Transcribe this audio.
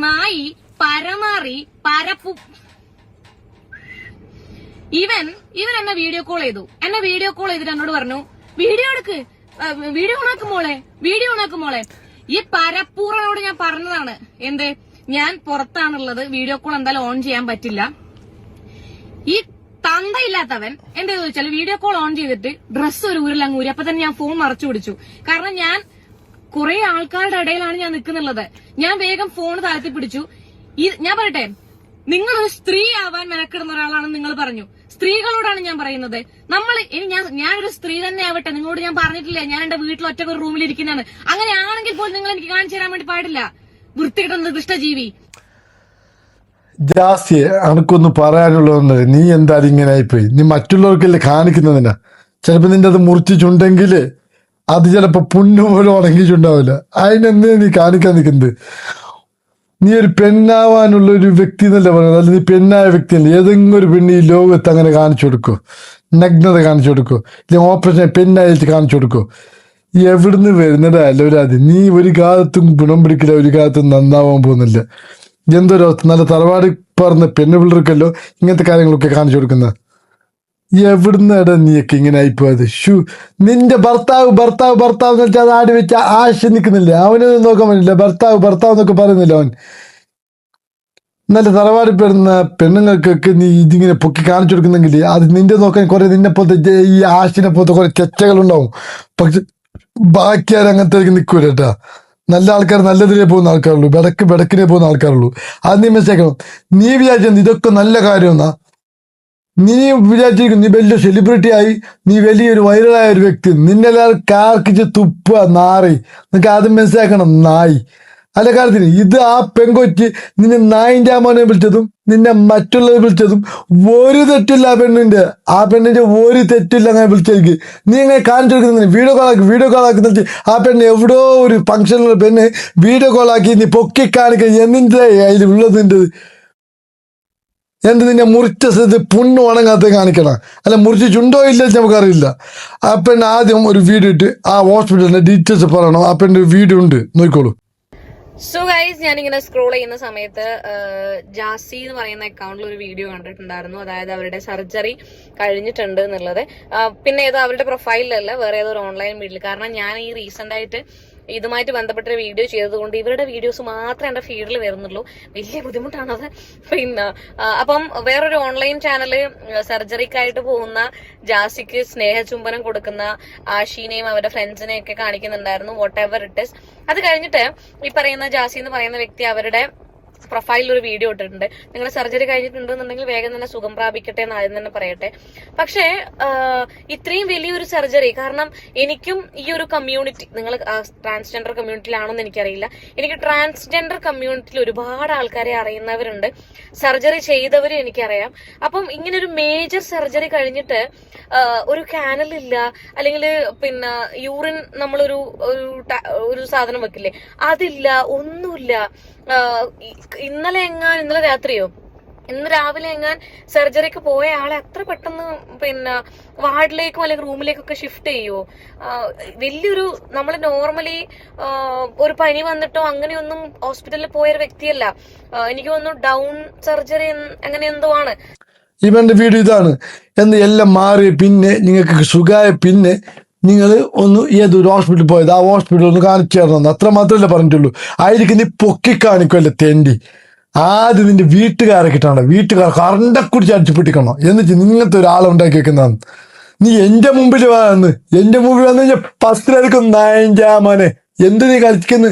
നായി പരമാറി പരപ്പു ഇവൻ എന്നെ വീഡിയോ കോൾ ചെയ്തു. ചെയ്തിട്ട് എന്നോട് പറഞ്ഞു വീഡിയോ എടുക്ക്, വീഡിയോ ഉണാക്കുമോളെ. ഈ പരപ്പൂറനോട് ഞാൻ പറഞ്ഞതാണ് എന്ത്, ഞാൻ പുറത്താണുള്ളത്, വീഡിയോ കോൾ എന്തായാലും ഓൺ ചെയ്യാൻ പറ്റില്ല. ഈ തന്തയില്ലാത്തവൻ എന്താ ചോദിച്ചാൽ വീഡിയോ കോൾ ഓൺ ചെയ്തിട്ട് ഡ്രസ്സ് ഒരു ഊരിലങ്ങ് ഊരി. അപ്പൊ തന്നെ ഞാൻ ഫോൺ മറച്ചു പിടിച്ചു. കാരണം ഞാൻ കുറെ ആൾക്കാരുടെ ഇടയിലാണ് ഞാൻ നിൽക്കുന്നുള്ളത്. ഞാൻ വേഗം ഫോൺ താഴ്ത്തി പിടിച്ചു. ഞാൻ പറയട്ടെ, നിങ്ങളൊരു സ്ത്രീ ആവാൻ മെനക്കിടുന്ന ഒരാളാണെന്ന് നിങ്ങൾ പറഞ്ഞു. സ്ത്രീകളോടാണ് ഞാൻ പറയുന്നത്. ഞാനൊരു സ്ത്രീ തന്നെ ആവട്ടെ, നിങ്ങളോട് ഞാൻ പറഞ്ഞിട്ടില്ല ഞാൻ എന്റെ വീട്ടിൽ ഒറ്റ ഒരു റൂമിൽ ഇരിക്കുന്നതാണ്. അങ്ങനെയാണെങ്കിൽ പോലും നിങ്ങൾ എനിക്ക് കാണിച്ചു തരാൻ വേണ്ടി പാടില്ല, വൃത്തികിട്ടുന്ന ദുഷ്ടജീവി. ജാസിയെ അനക്കൊന്ന് പറയാനുള്ളതെന്ന്, നീ എന്തായാലും ഇങ്ങനെ ആയിപ്പോയി. നീ മറ്റുള്ളവർക്കല്ലേ കാണിക്കുന്നതിനാ. ചിലപ്പോ നിന്റെ അത് മുറിച്ചിട്ടുണ്ടെങ്കിൽ അത് ചിലപ്പോ പുണ്ണു പോലും ഉണങ്ങിയിട്ടുണ്ടാവില്ല. അതിനെന്തിനാ നീ കാണിക്കാൻ നിൽക്കുന്നത്? നീ ഒരു പെണ്ണാവാനുള്ള ഒരു വ്യക്തി എന്നല്ലേ പറയുന്നത്, അല്ല നീ പെണ്ണായ വ്യക്തിയല്ലേ. ഏതെങ്കിലും ഒരു പെണ്ണ് ഈ ലോകത്ത് അങ്ങനെ കാണിച്ചു കൊടുക്കോ? നഗ്നത കാണിച്ചു കൊടുക്കോ? ഇല്ലെങ്കിൽ ഓപ്പറേഷൻ പെണ്ണായിട്ട് കാണിച്ചു കൊടുക്കോ? എവിടുന്ന് വരുന്നതാ എല്ലാവരും? നീ ഒരു കാലത്തും ഗുണം പിടിക്കില്ല, ഒരു കാലത്തും നന്നാവാൻ പോകുന്നില്ല. എന്തൊരു നല്ല തറവാട് പറഞ്ഞ പെണ്ണു പിള്ളേർക്കല്ലോ ഇങ്ങനത്തെ കാര്യങ്ങളൊക്കെ കാണിച്ചു കൊടുക്കുന്ന. എവിടുന്നാടാ നീയൊക്കെ ഇങ്ങനെ ആയിപ്പോയത്? നിന്റെ ഭർത്താവ് എന്ന് വെച്ചാൽ അത് ആടി വെച്ച് ആശ നിൽക്കുന്നില്ല. അവനൊന്നും നോക്കാൻ പറ്റില്ല. ഭർത്താവ് എന്നൊക്കെ പറയുന്നില്ല അവൻ. നല്ല തറവാടി പെടുന്ന പെണ്ണുങ്ങൾക്കൊക്കെ നീ ഇതിങ്ങനെ പൊക്കി കാണിച്ചു കൊടുക്കുന്നെങ്കിൽ അത് നിന്റെ നോക്കാൻ കുറെ നിന്നെ പോലത്തെ ഈ ആശിനെ പോലത്തെ കുറെ ചെച്ചകളുണ്ടാവും. പക്ഷെ ബാക്കി ആരും അങ്ങനത്തെ നിൽക്കൂല കേട്ടാ. നല്ല ആൾക്കാർ നല്ലതിലേ പോകുന്ന ആൾക്കാരുള്ളൂ, ബെടക്കിനെ പോകുന്ന ആൾക്കാരുള്ളൂ. അത് നീ മനസ്സിലാക്കണം. നീ വിചാരിച്ചത് ഇതൊക്കെ നല്ല കാര്യമെന്നാ? നീ വിചാരിച്ചിരിക്കും നീ വലിയ സെലിബ്രിറ്റി ആയി, നീ വലിയൊരു വൈറലായ ഒരു വ്യക്തി. നിന്നെല്ലാവരും കാർക്കിച്ച് തുപ്പുക നാറി. നിനക്ക് ആദ്യം മനസ്സിലാക്കണം, നായി അല്ല കാര്യത്തിന്. ഇത് ആ പെങ്കൊച്ച് നിന്നെ നായിൻ്റെ മോനെ വിളിച്ചതും നിന്നെ മറ്റുള്ളവർ വിളിച്ചതും ഒരു തെറ്റില്ല. ആ പെണ്ണിന്റെ ഒരു തെറ്റില്ല. അങ്ങനെ വിളിച്ചേക്ക് നീ അങ്ങനെ കാണിച്ചു കൊടുക്കുന്ന വീഡിയോ കോൾ ആക്കുന്ന ആ പെണ്ണ് എവിടോ ഒരു ഫംഗ്ഷനിലുള്ള പെണ്ണ് വീഡിയോ കോൾ ആക്കി നീ പൊക്കി കാണിക്കുക. എന്നിൻ്റെ അതിൽ ഉള്ളതിൻ്റെ എന്ത് നിന്നെ മുറിച്ച സ്ഥലത്ത് പുണ്ണ് ഉണങ്ങാത്ത കാണിക്കണം. അല്ല മുറിച്ചിട്ടുണ്ടോ ഇല്ല നമുക്കറിയില്ല. ആ പെണ്ണ് ആദ്യം ഒരു വീഡിയോ ഇട്ട് ആ ഹോസ്പിറ്റലിന്റെ ഡീറ്റെയിൽസ് പറയണം. ആ പെണ്ണിന്റെ വീഡിയോ ഉണ്ട്, നോക്കിക്കോളൂ. സോ ഗൈസ്, ഞാനിങ്ങനെ സ്ക്രോൾ ചെയ്യുന്ന സമയത്ത് ജാസി എന്ന് പറയുന്ന അക്കൗണ്ടിൽ ഒരു വീഡിയോ കണ്ടിട്ടുണ്ടായിരുന്നു. അതായത് അവരുടെ സർജറി കഴിഞ്ഞിട്ടുണ്ട് എന്നുള്ളത്. പിന്നെ ഏതോ അവരുടെ പ്രൊഫൈലിലല്ല, വേറെ ഏതോ ഒരു ഓൺലൈൻ വീഡിയോ. കാരണം ഞാൻ ഈ റീസെന്റ് ആയിട്ട് ഇതുമായിട്ട് ബന്ധപ്പെട്ട വീഡിയോ ചെയ്തതുകൊണ്ട് ഇവരുടെ വീഡിയോസ് മാത്രമേ എന്റെ ഫീഡിൽ വരുന്നുള്ളൂ. വലിയ ബുദ്ധിമുട്ടാണത്. പിന്നെ അപ്പം വേറൊരു ഓൺലൈൻ ചാനല് സർജറിക്കായിട്ട് പോകുന്ന ജാസിക്ക് സ്നേഹചുംബനം കൊടുക്കുന്ന ആഷീനെയും അവരുടെ ഫ്രണ്ട്സിനെയും ഒക്കെ കാണിക്കുന്നുണ്ടായിരുന്നു. Whatever it is. അത് കഴിഞ്ഞിട്ട് ഈ പറയുന്ന ജാസി എന്ന് പറയുന്ന വ്യക്തി അവരുടെ പ്രൊഫൈലിൽ ഒരു വീഡിയോ ഇട്ടിട്ടുണ്ട്. നിങ്ങളുടെ സർജറി കഴിഞ്ഞിട്ടുണ്ടെന്നുണ്ടെങ്കിൽ വേഗം തന്നെ സുഖം പ്രാപിക്കട്ടെ എന്ന് ആദ്യം തന്നെ പറയട്ടെ. പക്ഷേ ഇത്രയും വലിയൊരു സർജറി, കാരണം എനിക്കും ഈ ഒരു കമ്മ്യൂണിറ്റി, നിങ്ങൾ ട്രാൻസ്ജെൻഡർ കമ്മ്യൂണിറ്റിയിലാണോന്ന് എനിക്കറിയില്ല, എനിക്ക് ട്രാൻസ്ജെൻഡർ കമ്മ്യൂണിറ്റിയിൽ ഒരുപാട് ആൾക്കാരെ അറിയുന്നവരുണ്ട്, സർജറി ചെയ്തവരും എനിക്കറിയാം. അപ്പം ഇങ്ങനെ ഒരു മേജർ സർജറി കഴിഞ്ഞിട്ട് ഒരു കാനലില്ല, അല്ലെങ്കിൽ പിന്നെ യൂറിൻ നമ്മളൊരു ഒരു സാധനം വെക്കില്ലേ, അതില്ല, ഒന്നുമില്ല. ഇന്നലെ രാത്രിയോ ഇന്ന് രാവിലെ എങ്ങാൻ സർജറിക്ക് പോയ ആളെ അത്ര പെട്ടെന്ന് പിന്നെ വാർഡിലേക്കോ അല്ലെങ്കിൽ റൂമിലേക്കൊക്കെ ഷിഫ്റ്റ് ചെയ്യുമോ? വലിയൊരു നമ്മൾ നോർമലി ഒരു പനി വന്നിട്ടോ അങ്ങനെയൊന്നും ഹോസ്പിറ്റലിൽ പോയൊരു വ്യക്തിയല്ല. എനിക്ക് തോന്നുന്നു ഡൗൺ സർജറി അങ്ങനെ എന്തോ ആണ്. ഇവന്റെ വീഡിയോ ഇതാണ് എന്ന് എല്ലാം മാറി. പിന്നെ നിങ്ങൾക്ക് സുഖമായ പിന്നെ നിങ്ങൾ ഒന്ന് ഏതൊരു ഹോസ്പിറ്റലിൽ പോയത് ആ ഹോസ്പിറ്റലിൽ ഒന്ന് കാണിച്ചു തരണം, അത്ര മാത്രമല്ല പറഞ്ഞിട്ടുള്ളൂ. ആയിരിക്കും നീ പൊക്കി കാണിക്കുമല്ലേ തെണ്ടി. ആദ്യം നിന്റെ വീട്ടുകാരെ കിട്ടണം. വീട്ടുകാർ കറണ്ടെ കുടിച്ച് അടിച്ചു പൊട്ടിക്കണം. എന്നിട്ട് നിങ്ങനത്തെ ഒരാളെ ഉണ്ടാക്കി വെക്കുന്നതാണ്. നീ എന്റെ മുമ്പിൽ വന്ന് കഴിഞ്ഞാൽ പത്തിലധികം നായഞ്ചാ മോനെ എന്ത് നീ കളിക്കുന്നു?